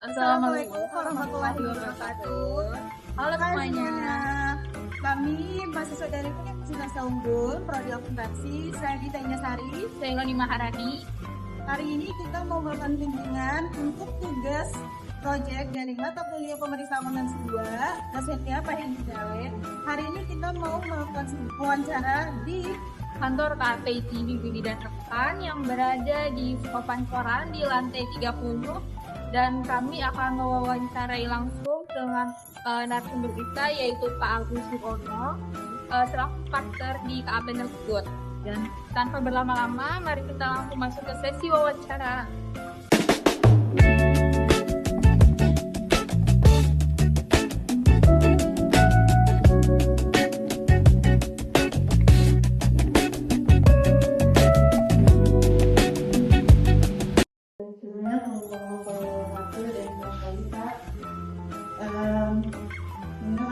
Assalamualaikum warahmatullahi wabarakatuh. Halo semuanya. Kami mahasiswa dari Universitas Unggul, Prodi Akuntansi. Saya Dita Ingasari. Saya Loni Maharani. Hari ini kita mau melakukan bimbingan untuk tugas proyek dari mata kuliah Pemeriksaan Akuntansi 2, dosennya Pak Hendy Dawe. Hari ini kita mau melakukan wawancara di Kantor KPI Bimbing dan Rekan yang berada di Papancoran di lantai 30, dan kami akan mewawancarai langsung dengan narasumber kita, yaitu Pak Agus Sukono selaku partner di KAP tersebut. Dan tanpa berlama-lama, mari kita langsung masuk ke sesi wawancara.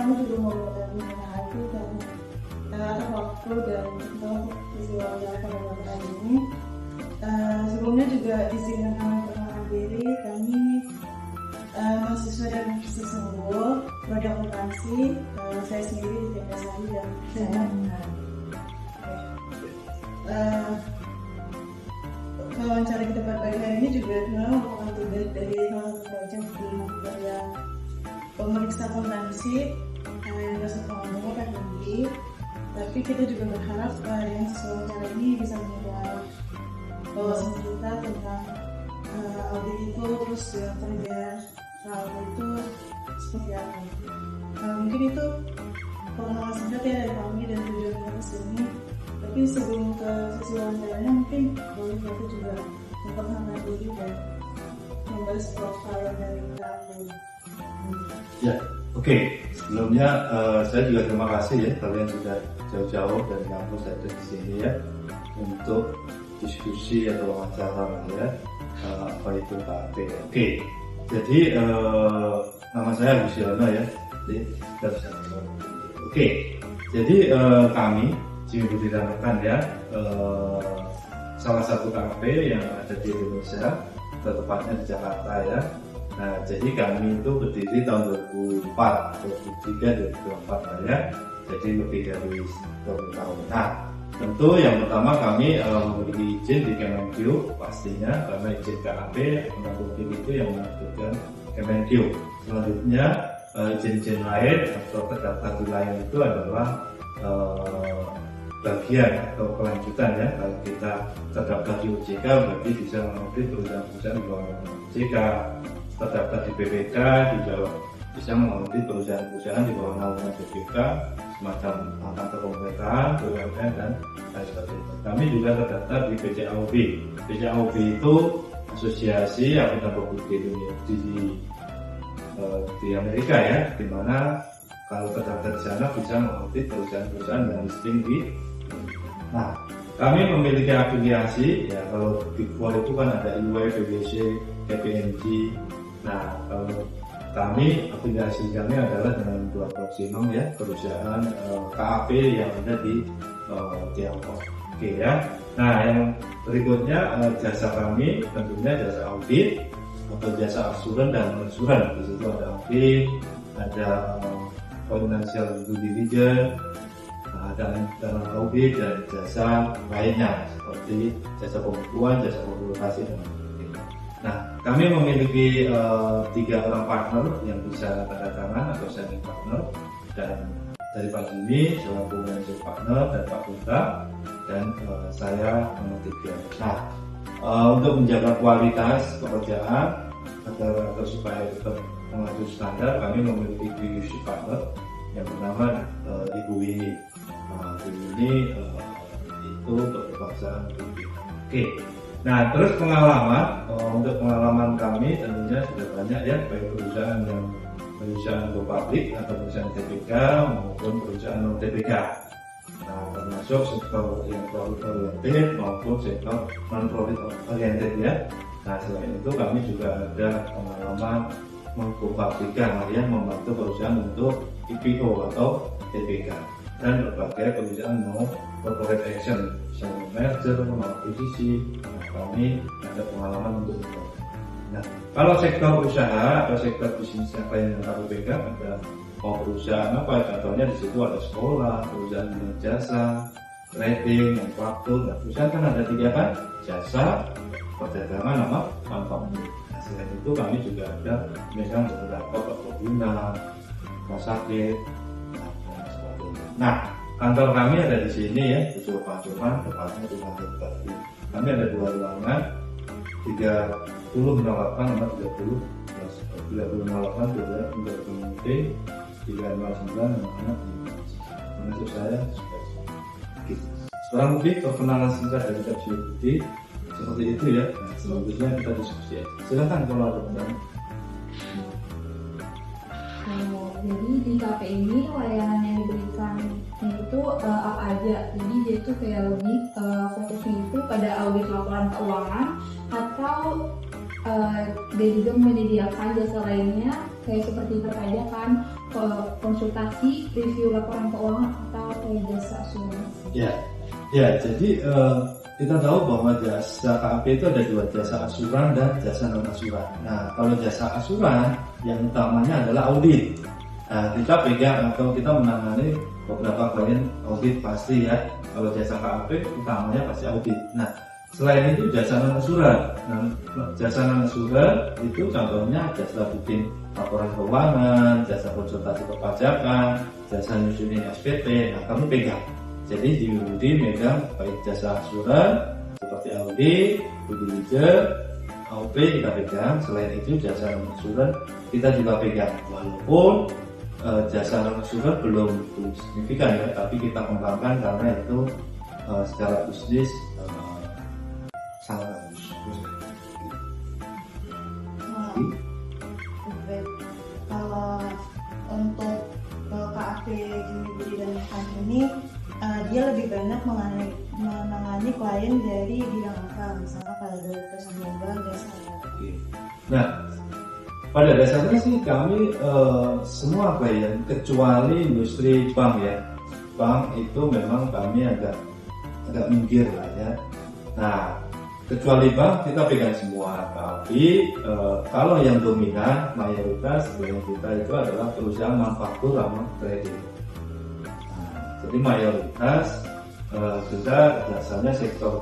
Kami juga mau mendampingi hati dan ada waktu dan untuk isi wawancara pada hari ini. Sebelumnya juga izinkan kami perkenalkan diri. Kami mahasiswa dari Universitas Unggul, Prodi Akuntansi. Saya sendiri di Ingasari dan saya. Wawancara kita pada pagi hari ini juga merupakan tugas dari salah satu proyek di Mata Pemeriksaan Akuntansi yang dosen pengambilnya Pak Hendy. Tapi kita juga berharap yang sesuai wawancara ini bisa menjawab wawasan kita tentang audit itu, terus yang kerja audit itu seperti apa. Mungkin itu pengenalan singkat ya dari kami dan tujuan kita kesini. Tapi sebelum ke sesi wawancaranya, mungkin boleh kita juga memperkenalkan diri dan membahas profil dari kamu. Ya, oke. Sebelumnya saya juga terima kasih ya, kalian sudah jauh-jauh dari kampus ada di sini ya untuk diskusi atau wawancara ya, apa itu KAP. Oke, jadi nama saya Agus Yono ya. Oke, jadi kami Bimbing dan Rekan ya, salah satu KAP yang ada di Indonesia, tepatnya di Jakarta ya. Nah, jadi kami itu berdiri tahun 2004, 2003, 2004 ya. Jadi lebih dari 20 tahun. Nah, tentu yang pertama kami memiliki izin di Kemenkyu pastinya, karena izin KAP menampung itu yang menentukan Kemenkyu. Selanjutnya izin-izin lain atau terdaftar di lain itu adalah bagian atau kelanjutan ya. Kalau kita terdaftar di OJK berarti bisa mengaudit perusahaan-perusahaan di bawah OJK. Terdaftar di BPK juga bisa mengaudit perusahaan-perusahaan di bawah naungan BPK, semacam kantor pemerintahan, BUMN dan lain sebagainya. Kami juga terdaftar di BCAOB. BCAOB itu asosiasi akuntan publik di Amerika ya, di mana kalau terdaftar di sana bisa mengaudit perusahaan-perusahaan yang listing di. Nah, kami memiliki afiliasi ya, kalau Big Four itu kan ada EY, PwC, KPMG. Nah, kalau kami afiliasi kami adalah dengan dua maksimum ya, perusahaan KAP yang ada di Tiongkok. Oke ya. Nah, yang berikutnya jasa kami tentunya jasa audit atau jasa asuran dan pengusuran. Di situ ada audit, ada financial due diligence, ada audit dan jasa lainnya seperti jasa pembukuan, jasa publikasi dan lain-lain. Nah, kami memiliki 3 orang partner yang bisa tanda tangan atau signing partner, dan dari Pak Jimmy selaku manager partner dan Pak Putra dan saya nomor 3. Nah, untuk menjaga kualitas pekerjaan agar supaya tetap mengacu standar, kami memiliki QC partner yang bernama Ibu Winnie. Bu Winnie itu berkebangsaan Filipina. Oke. Nah, terus pengalaman, untuk pengalaman kami tentunya sudah banyak ya, baik perusahaan go public atau perusahaan TPK maupun perusahaan non TPK. Nah, termasuk sektor yang profit oriented maupun sektor non profit oriented ya. Nah, selain itu kami juga ada pengalaman mengkompabrikan ya, membantu perusahaan untuk IPO atau TPK dan berbagai perusahaan no corporate action, misalnya merger, akuisisi. Nah, kami ada pengalaman untuk itu. Nah, kalau sektor usaha atau sektor bisnis yang lain yang kami pegang ada mau perusahaan apa? Contohnya di situ ada sekolah, perusahaan bidang jasa, trading, manufaktur. Nah, perusahaan kan ada 3 kan? Jasa, perdagangan, sama manufaktur. Nah, selain itu kami juga ada megang beberapa perkebunan, rumah sakit, dan sebagainya. Nah, kantor kami ada di sini ya, di Sulpan, tepatnya di lantai 4. Kami ada 2 ruangan, 30 menawarkan sama 30 menawarkan untuk community, 309 anak-anak termasuk saya gitu. Sekarang mungkin perkenalan singkat dari Kak Budi seperti itu ya. Nah, selanjutnya kita diskusi aja. Silakan kalau ada pertanyaan. Jadi di KP ini layanan yang diberikan itu apa aja? Jadi dia itu kayak lebih fokusnya itu pada audit laporan keuangan atau dia juga menyediakan jasa lainnya kayak seperti perpajakan, konsultasi, review laporan keuangan atau kayak jasa asuransi. Ya, jadi kita tahu bahwa jasa KAP itu ada 2, jasa asuran dan jasa non asuran. Nah, kalau jasa asuran yang utamanya adalah audit. Nah, kita pegang atau kita menangani beberapa klien audit pasti ya. Kalau jasa KAP utamanya pasti audit. Nah, selain itu jasa non asuran. Nah, jasa non asuran itu contohnya jasa bikin laporan keuangan, jasa konsultasi perpajakan, jasa nyusunin SPT. Nah, kami pegang. Jadi di UD megang baik jasa asuran seperti audit, due diligence, AOP kita pegang. Selain itu jasa non asuran kita juga pegang. Walaupun jasa non asuran belum signifikan ya, tapi kita kembangkan karena itu secara bisnis sangat bagus. Kalau untuk KAP Juni Budi dan Kami ini dia lebih banyak menangani klien dari bidang apa, misalnya pada perusahaan global, jasa. Nah, pada dasarnya sih kami semua klien kecuali industri bank ya. Bank itu memang kami agak minggir lah ya. Nah, kecuali bank kita pegang semua. Tapi kalau yang dominan mayoritas klien kita itu adalah perusahaan manufaktur sama trading. Jadi mayoritas kita biasanya sektor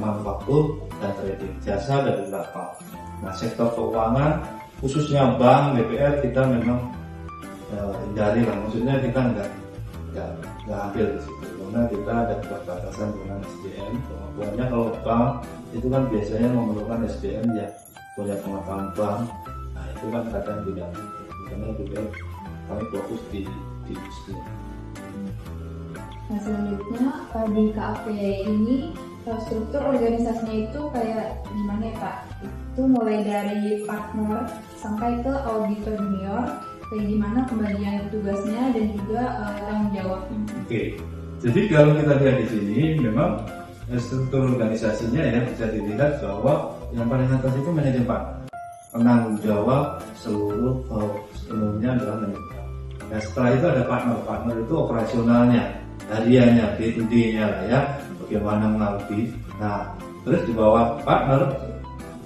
manufaktur dan trading, jasa ada beberapa. Nah, sektor keuangan khususnya bank, BPR kita memang hindari lah. Maksudnya kita nggak ambil di situ karena kita ada keterbatasan dengan SDM. Pokoknya kalau bank itu kan biasanya memerlukan SDM ya, punya pengetahuan bank. Nah, itu kan kadang tidak, karena juga kami fokus di industri. Nah, selanjutnya di KAP ini struktur organisasinya itu kayak gimana ya Pak? Itu mulai dari partner sampai ke auditor junior, kayak gimana pembagian tugasnya dan juga tanggung jawabnya. Oke, jadi kalau kita lihat di sini memang struktur organisasinya ya bisa dilihat bahwa yang paling atas itu manajemen Pak, penanggung jawab seluruhnya adalah manajemen. Nah, setelah itu ada partner itu operasionalnya, hariannya, day-to-day-nya lah ya, bagaimana mengaudit. Nah, terus di bawah partner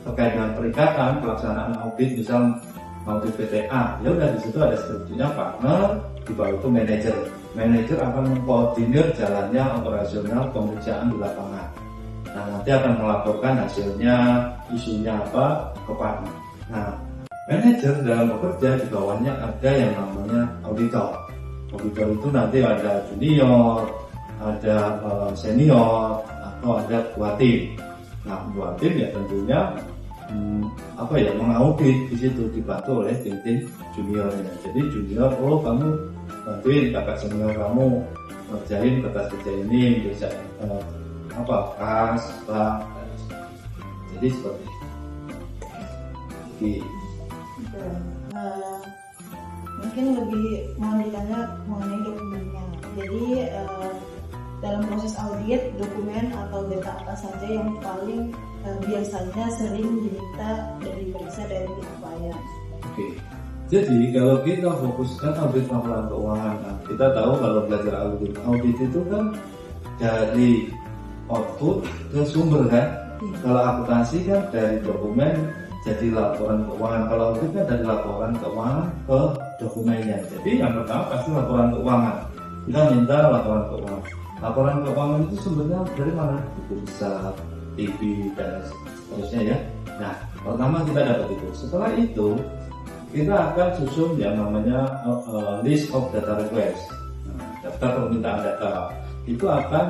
terkait dengan perikatan pelaksanaan audit, misal audit PTA, ya udah di situ ada strukturnya partner, di bawah itu manajer. Manajer akan mengkoordinir jalannya operasional pemeriksaan di lapangan. Nah, nanti akan melaporkan hasilnya, isunya apa ke partner. Nah, manajer dalam bekerja di bawahnya ada yang namanya auditor. Auditor itu nanti ada junior, ada senior, atau ada ketua tim. Nah, ketua tim ya tentunya mengaudit di situ dibantu oleh tim juniornya. Jadi junior, kamu bantuin kakak senior kamu ngerjain kerja ini, bisa kas, bank. Jadi seperti itu. Mungkin lebih mau ditanya mengenai dokumennya. Jadi dalam proses audit, dokumen atau data apa saja yang paling biasanya sering diminta dari periksa dari pihak klien. Oke. Jadi kalau kita fokuskan audit laporan keuangan, nah, kita tahu kalau belajar audit itu kan dari output ke sumber kan. Kalau akuntansi kan dari dokumen jadi laporan keuangan. Kalau audit kan dari laporan keuangan ke dokumennya. Jadi yang pertama pasti laporan keuangan. Kita minta laporan keuangan. Laporan keuangan itu sumbernya dari mana? Buku besar, TV, dan seterusnya ya. Nah, pertama kita dapat itu. Setelah itu kita akan susun yang namanya list of data request. Nah, daftar permintaan data itu akan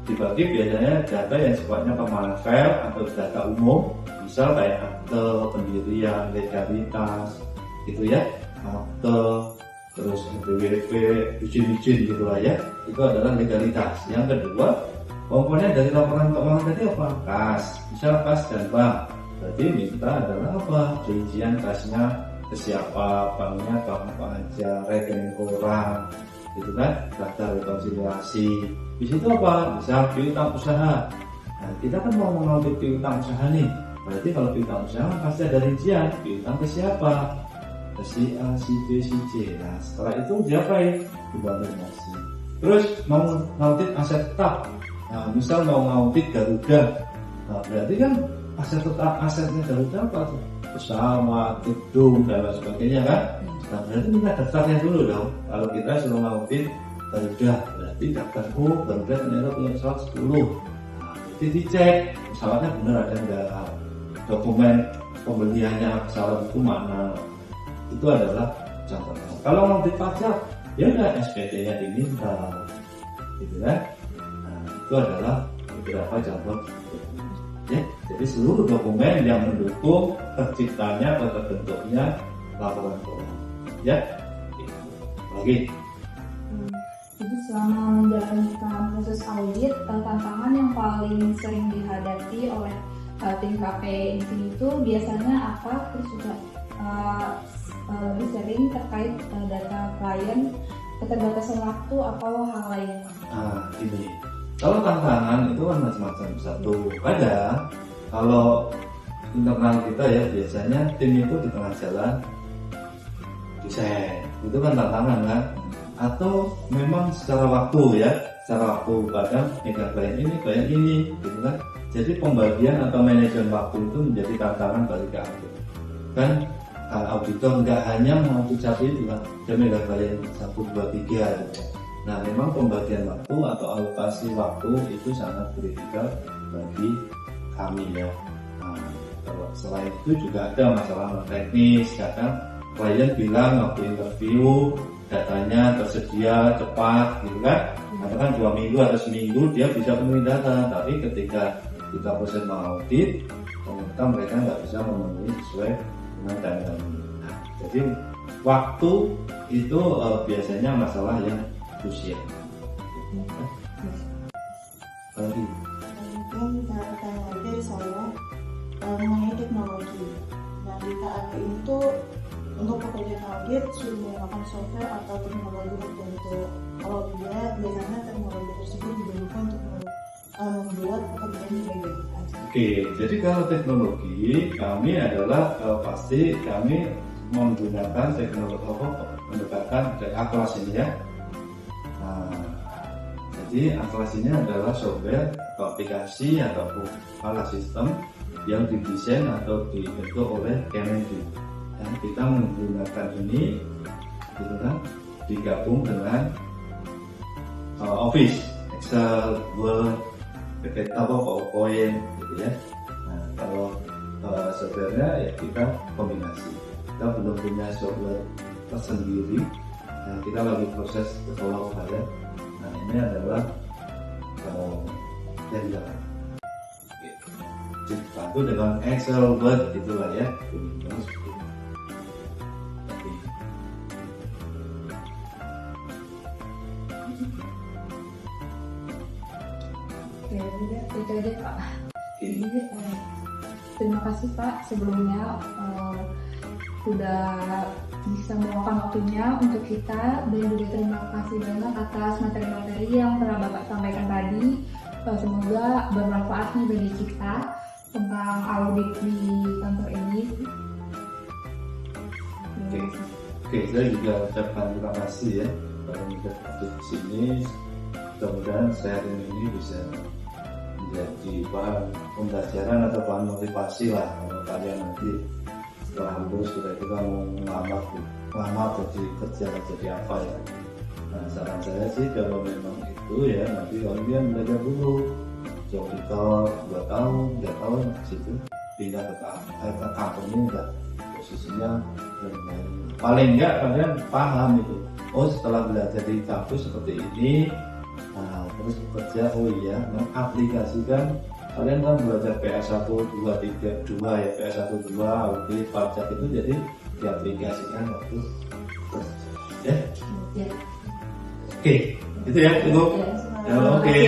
dibagi biasanya data yang sifatnya permanent file atau data umum, misal kayak akte pendirian, legalitas, gitu ya, akte, terus BWP, izin-izin gitulah ya, itu adalah legalitas. Yang kedua, komponen dari laporan keuangan tadi apa? Kas, misal kas dan bank. Berarti minta adalah apa? Rincian kasnya ke siapa, banknya apa aja, rekening orang, gitu kan, daftar rekonsiliasi. Di situ apa? Misal piutang usaha. Nah, kita kan mau mengaudit piutang usaha nih. Berarti kalau piutang usaha pasti ada rincian, piutang ke siapa? Ke si A, si B, si C. Nah, setelah itu diapain? Dibangunasi. Terus mau ngaudit aset tetap. Nah, misal mau ngaudit Garuda. Nah, berarti kan aset tetap, asetnya Garuda apa? Pesawat, gedung, dan lain sebagainya kan? Nah, berarti kita daftarnya dulu dong. Kalau kita suruh ngaudit Garuda, berarti daftar Garuda ternyata punya pesawat 10. Nah, berarti dicek pesawatnya benar ada enggak, dokumen pembeliannya pesawat itu mana. Itu adalah contohnya. Kalau ngaudit pajak, ya udah SPT-nya diminta, gitu kan? Nah, itu adalah beberapa contoh. Ya, jadi seluruh dokumen yang mendukung terciptanya atau terbentuknya laporan keuangan. Ya, lagi. Jadi selama menjalankan proses audit, tantangan yang paling sering dihadapi oleh tim KPI itu biasanya apa? Terus juga lebih sering terkait data klien, keterbatasan waktu atau hal lain. Nah, ini kalau tantangan itu kan macam-macam. Satu, kadang kalau internal kita ya biasanya tim itu di tengah jalan desain, itu kan tantangan kan. Atau memang secara waktu ya, secara waktu kadang klien ini, gitu kan. Jadi pembagian atau manajemen waktu itu menjadi tantangan bagi kami. Kan auditor nggak hanya mengaudit satu itu kan, dia megang klien 1, 2, 3 gitu. Nah, memang pembagian waktu atau alokasi waktu itu sangat kritikal bagi kami ya. Nah, selain itu juga ada masalah teknis. Kadang klien bilang waktu interview datanya tersedia cepat gitu kan, katakan 2 minggu atau seminggu dia bisa penuhi data, tapi ketika kita proses mengaudit ternyata mereka nggak bisa memenuhi sesuai dengan timeline. Nah, jadi waktu itu biasanya masalah yang krusial. Lagi. Mungkin pertanyaan lagi dari saya mengenai teknologi. Nah, di KAPI itu untuk pekerjaan audit sudah menggunakan software atau teknologi tertentu. Kalau tidak, biasanya teknologi tersebut digunakan untuk membuat pekerjaan lebih baik. Oke, jadi kalau teknologi kami adalah pasti kami menggunakan teknologi pendekatan Atlas ini ya. Nah, jadi Atlas ini adalah software atau aplikasi ataupun alat sistem yang didesain atau dibentuk oleh Kemendikbud. Dan kita menggunakan ini, gitu kan, digabung dengan Office, Excel, Word, PowerPoint, gitu ya. Nah, kalau softwarenya ya kita kombinasi. Kita belum punya software tersendiri. Nah, kita lagi proses develop ya. Nah, ini adalah yang jalan. Dibantu dengan Excel, Word, gitulah ya. Oke, itu aja Pak. Jadi, terima kasih Pak sebelumnya sudah bisa meluangkan waktunya untuk kita, dan juga terima kasih banget atas materi-materi yang telah Bapak sampaikan tadi. Semoga bermanfaat nih bagi kita tentang audit di kantor ini. Oke, saya juga ucapkan terima kasih ya karena sudah hadir di sini. Mudah-mudahan sharing ini bisa menjadi bahan pembelajaran atau bahan motivasi lah kalau kalian nanti setelah lulus kira-kira mau ngelamar jadi kerja jadi apa ya. Nah saran saya sih kalau memang itu ya nanti kalian belajar dulu job itu 2 tahun 3 tahun situ pindah ke company udah posisinya paling enggak kalian paham itu. Oh setelah belajar di kampus seperti ini, nah terus bekerja, oh iya mengaplikasikan. Kalian kan belajar PS1, 2, 3, 2 ya, PS1, 2, audit, pajak itu jadi diaplikasikan waktu ya. Oke, itu ya cukup. Ya, oke.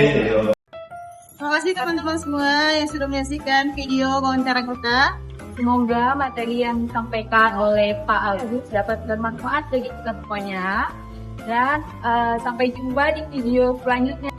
Terima kasih teman-teman semua yang sudah menyaksikan video wawancara kita. Semoga materi yang disampaikan oleh Pak Agus dapat bermanfaat bagi kita semuanya. Dan sampai jumpa di video selanjutnya.